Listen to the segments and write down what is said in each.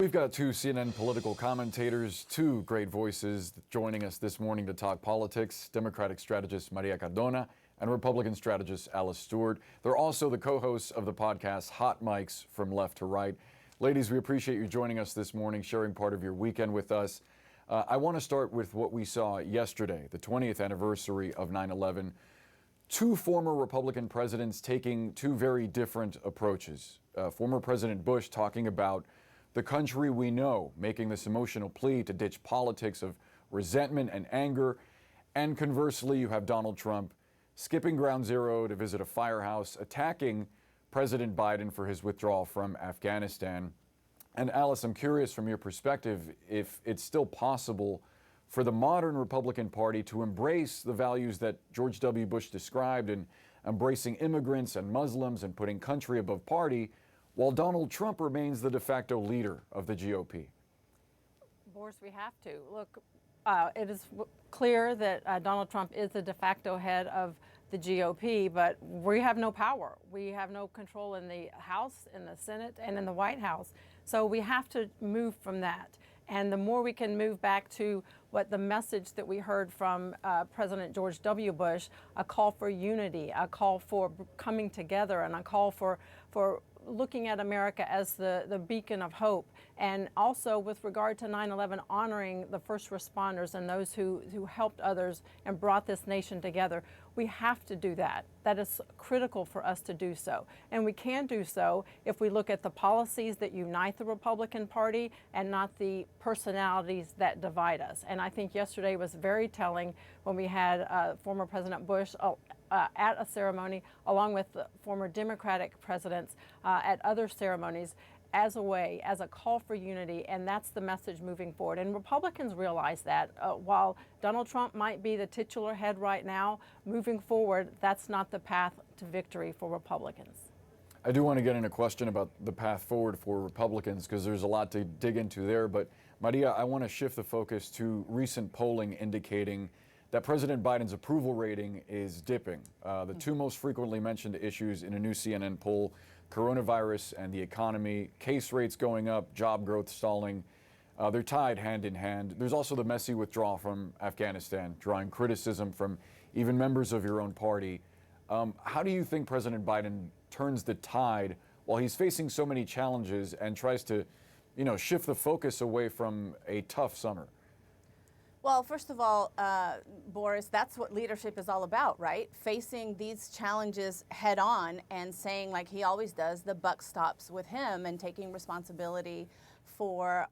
We've got two CNN political commentators, two great voices joining us this morning to talk politics, Democratic strategist Maria Cardona and Republican strategist Alice Stewart. They're also the co-hosts of the podcast Hot Mics from Left to Right. Ladies, we appreciate you joining us this morning, sharing part of your weekend with us. I want to start with what we saw yesterday, the 20th anniversary of 9/11. Two former Republican presidents taking two very different approaches. Former President Bush talking about the country we know, making this emotional plea to ditch politics of resentment and anger. And conversely, you have Donald Trump skipping ground zero to visit a firehouse, attacking President Biden for his withdrawal from Afghanistan. And Alice, I'm curious from your perspective if it's still possible for the modern Republican Party to embrace the values that George W. Bush described in embracing immigrants and Muslims and putting country above party, while Donald Trump remains the de facto leader of the GOP. Boris, we have to. Look, it is clear that Donald Trump is the de facto head of the GOP, but we have no power. We have no control in the House, in the Senate, and in the White House. So we have to move from that. And the more we can move back to what the message that we heard from President George W. Bush, a call for unity, a call for coming together, and a call for looking at America as the beacon of hope. And also with regard to 9/11, honoring the first responders and those who helped others and brought this nation together. We have to do that. That is critical for us to do so. And we can do so if we look at the policies that unite the Republican Party and not the personalities that divide us. And I think yesterday was very telling when we had former President Bush at a ceremony, along with the former Democratic presidents at other ceremonies, as a call for unity, and that's the message moving forward. And Republicans realize that while Donald Trump might be the titular head right now, moving forward, that's not the path to victory for Republicans. I do want to get in a question about the path forward for Republicans because there's a lot to dig into there. But Maria, I want to shift the focus to recent polling indicating that President Biden's approval rating is dipping. The two most frequently mentioned issues in a new CNN poll, coronavirus and the economy, case rates going up, job growth stalling, they're tied hand in hand. There's also the messy withdrawal from Afghanistan, drawing criticism from even members of your own party. How do you think President Biden turns the tide while he's facing so many challenges and tries to, shift the focus away from a tough summer? Well, first of all, Boris, that's what leadership is all about, right? Facing these challenges head on and saying, like he always does, the buck stops with him and taking responsibility for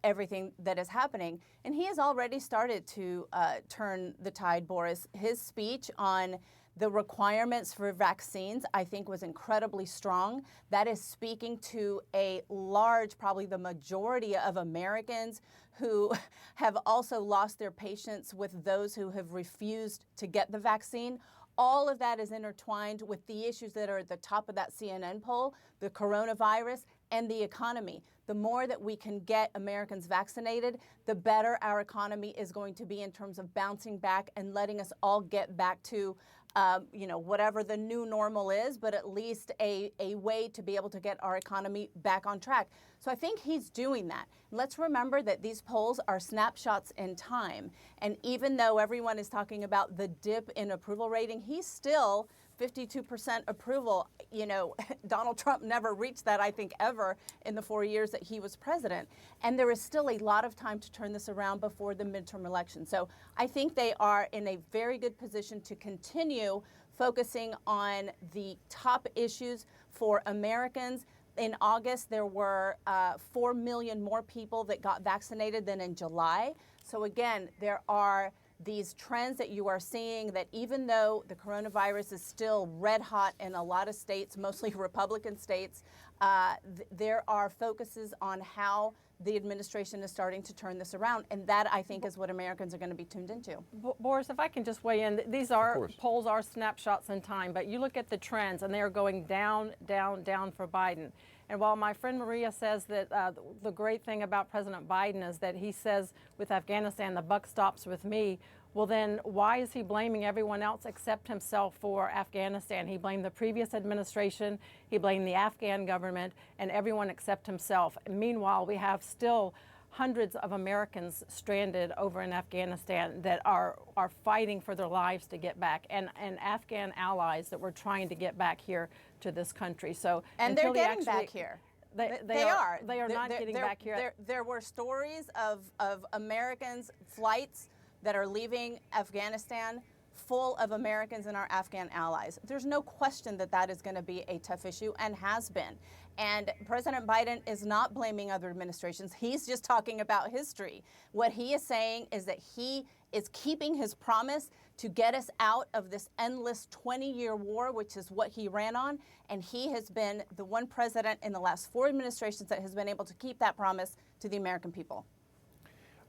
everything that is happening. And he has already started to turn the tide, Boris. His speech on the requirements for vaccines, I think, was incredibly strong. That is speaking to a large, probably the majority of Americans who have also lost their patience with those who have refused to get the vaccine. All of that is intertwined with the issues that are at the top of that CNN poll, the coronavirus and the economy. The more that we can get Americans vaccinated, the better our economy is going to be in terms of bouncing back and letting us all get back to whatever the new normal is, but at least a way to be able to get our economy back on track. So I think he's doing that. And let's remember that these polls are snapshots in time. And even though everyone is talking about the dip in approval rating, he's still 52% approval. Donald Trump never reached that, I think, ever in the 4 years that he was president. And there is still a lot of time to turn this around before the midterm election. So I think they are in a very good position to continue focusing on the top issues for Americans. In August, there were 4 million more people that got vaccinated than in July. So again, there are these trends that you are seeing that even though the coronavirus is still red hot in a lot of states, mostly Republican states, there are focuses on how the administration is starting to turn this around. And that, I think, is what Americans are going to be tuned into. Boris, if I can just weigh in, these polls are snapshots in time, but you look at the trends and they are going down, down, down for Biden. And while my friend Maria says that the great thing about President Biden is that he says with Afghanistan, the buck stops with me, well, then why is he blaming everyone else except himself for Afghanistan? He blamed the previous administration, he blamed the Afghan government, and everyone except himself. And meanwhile, we have still hundreds of Americans stranded over in Afghanistan that are fighting for their lives to get back, and Afghan allies that were trying to get back here to this country. So and they're getting back here. They are not getting back here. There were stories of Americans, flights that are leaving Afghanistan full of Americans and our Afghan allies. There's no question that that is going to be a tough issue and has been. And President Biden is not blaming other administrations. He's just talking about history. What he is saying is that he is keeping his promise to get us out of this endless 20-year war, which is what he ran on. And he has been the one president in the last 4 administrations that has been able to keep that promise to the American people.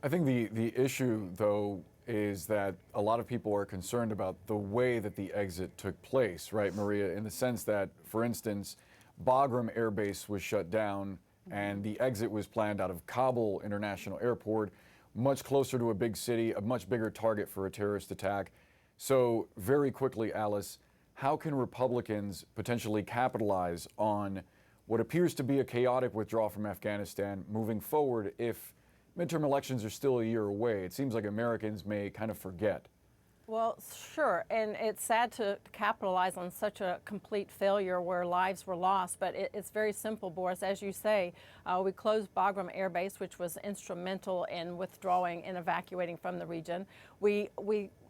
I think the issue, though, is that a lot of people are concerned about the way that the exit took place, right, Maria, in the sense that, for instance, Bagram Air Base was shut down and the exit was planned out of Kabul International Airport, much closer to a big city, a much bigger target for a terrorist attack. So very quickly, Alice, how can Republicans potentially capitalize on what appears to be a chaotic withdrawal from Afghanistan moving forward if midterm elections are still a year away? It seems like Americans may kind of forget. Well, sure, and it's sad to capitalize on such a complete failure where lives were lost, but it's very simple, Boris. As you say, we closed Bagram Air Base, which was instrumental in withdrawing and evacuating from the region. We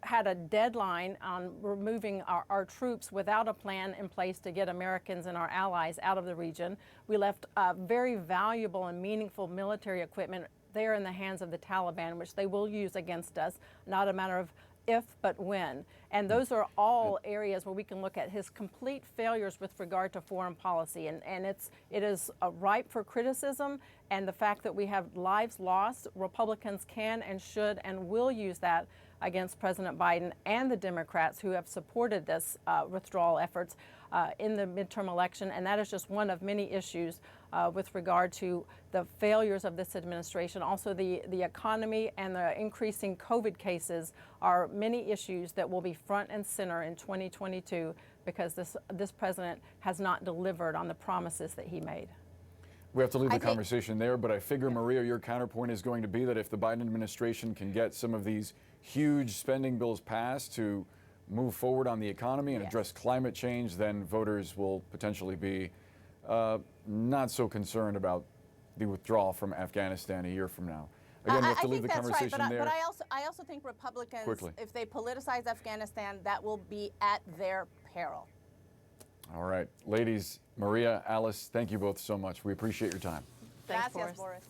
had a deadline on removing our troops without a plan in place to get Americans and our allies out of the region. We left very valuable and meaningful military equipment there in the hands of the Taliban, which they will use against us, not a matter of if, but when. And those are all areas where we can look at his complete failures with regard to foreign policy. And it is ripe for criticism. And the fact that we have lives lost, Republicans can and should and will use that against President Biden and the Democrats who have supported this withdrawal efforts in the midterm election. And that is just one of many issues with regard to the failures of this administration. Also, the economy and the increasing COVID cases are many issues that will be front and center in 2022 because this president has not delivered on the promises that he made. We have to leave the conversation there, but I figure, Maria, your counterpoint is going to be that if the Biden administration can get some of these huge spending bills passed to move forward on the economy and address climate change, then voters will potentially be not so concerned about the withdrawal from Afghanistan a year from now. Again, we have to leave the conversation there. But I also think Republicans, if they politicize Afghanistan, that will be at their peril. All right. Ladies, Maria, Alice, thank you both so much. We appreciate your time. Thanks, Gracias, Boris.